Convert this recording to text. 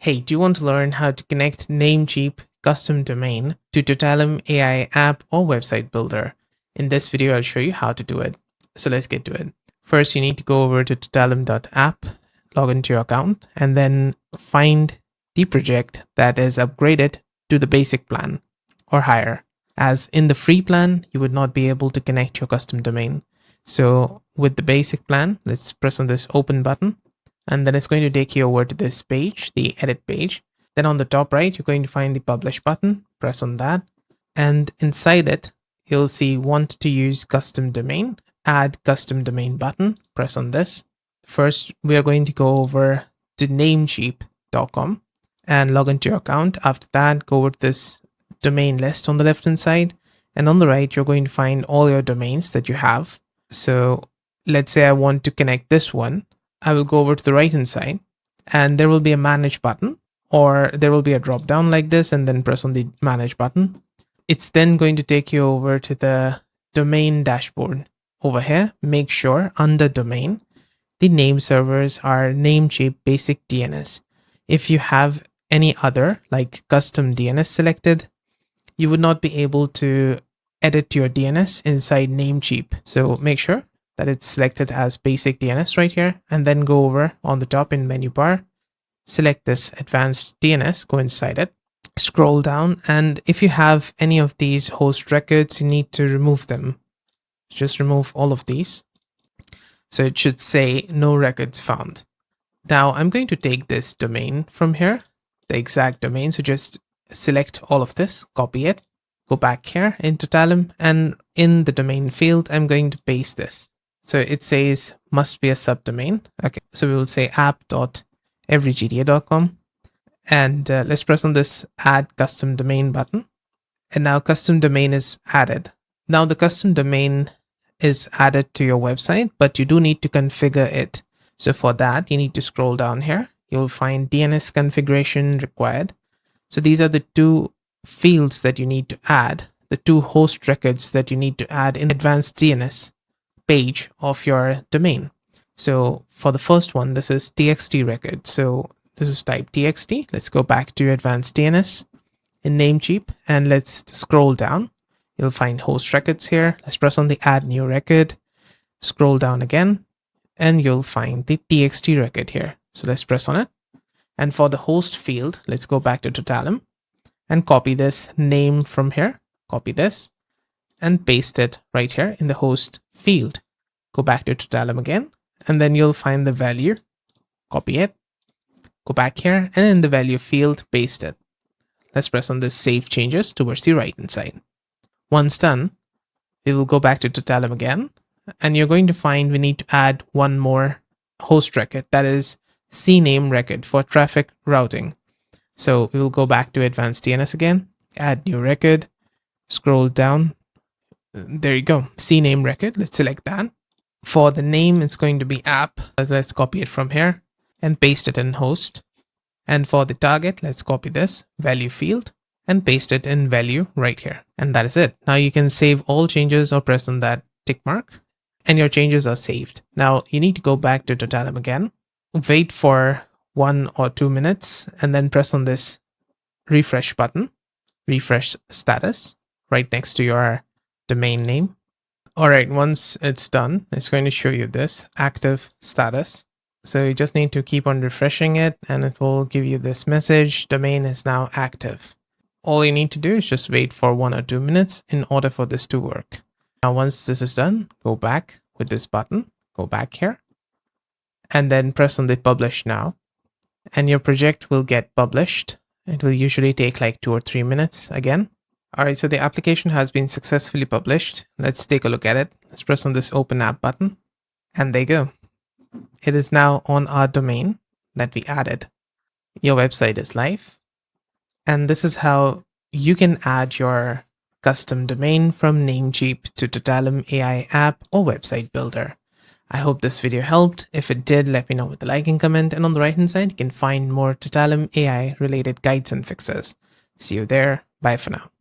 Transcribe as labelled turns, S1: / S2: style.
S1: Hey, do you want to learn how to connect Namecheap custom domain to Totalum AI app or website builder? In this video, I'll show you how to do it. So let's get to it. First, you need to go over to totalum.app, log into your account, and then find the project that is upgraded to the basic plan or higher. As in the free plan, you would not be able to connect your custom domain. So with the basic plan, let's press on this open button. And then it's going to take you over to this page, the edit page. Then on the top right, you're going to find the publish button. Press on that. And inside it, you'll see want to use custom domain, add custom domain button. Press on this. First, we are going to go over to namecheap.com and log into your account. After that, go over to this domain list on the left hand side. And on the right, you're going to find all your domains that you have. So let's say I want to connect this one. I will go over to the right hand side and there will be a manage button, or there will be a drop down like this, and then press on the manage button. It's then going to take you over to the domain dashboard. Over here, make sure under domain, the name servers are Namecheap basic DNS. If you have any other like custom DNS selected, you would not be able to edit your DNS inside Namecheap. So make sure that it's selected as basic DNS right here, and then go over on the top in menu bar, select this advanced DNS, go inside it, scroll down, and if you have any of these host records, you need to remove them. Just remove all of these. So it should say no records found. Now I'm going to take this domain from here, the exact domain. So just select all of this, copy it, go back here in Totalum, and in the domain field, I'm going to paste this. So it says must be a subdomain. Okay, so we will say app.everygta.com, and let's press on this add custom domain button. And now custom domain is added. Now the custom domain is added to your website, but you do need to configure it. So for that, you need to scroll down here. You'll find DNS configuration required. So these are the two fields that you need to add, the two host records that you need to add in advanced DNS page of your domain. So for the first one, this is txt record. So this is type txt. Let's go back to advanced DNS in Namecheap and let's scroll down. You'll find host records here. Let's press on the add new record, scroll down again, and you'll find the txt record here. So let's press on it. And for the host field, let's go back to Totalum and copy this name from here. Copy this and paste it right here in the host field. Go back to Totalum again, and then you'll find the value. Copy it, go back here, and in the value field, paste it. Let's press on this save changes towards the right hand side. Once done, we will go back to Totalum again, and you're going to find we need to add one more host record, that is CNAME record for traffic routing. So we will go back to advanced DNS again, add new record, scroll down. There you go, CNAME record. Let's select that. For the name, it's going to be app. Let's copy it from here and paste it in host. And for the target, let's copy this value field and paste it in value right here. And that is it. Now you can save all changes or press on that tick mark and your changes are saved. Now you need to go back to Totalum again, wait for 1 or 2 minutes, and then press on this refresh button, refresh status right next to your domain name. All right, once it's done, it's going to show you this active status. So you just need to keep on refreshing it and it will give you this message, domain is now active. All you need to do is just wait for 1 or 2 minutes in order for this to work. Now, once this is done, go back with this button, go back here, and then press on the publish now, and your project will get published. It will usually take like 2 or 3 minutes again. All right, so the application has been successfully published. Let's take a look at it. Let's press on this open app button, and there you go. It is now on our domain that we added. Your website is live. And this is how you can add your custom domain from Namecheap to Totalum AI app or website builder. I hope this video helped. If it did, let me know with a like and comment. And on the right hand side, you can find more Totalum AI related guides and fixes. See you there. Bye for now.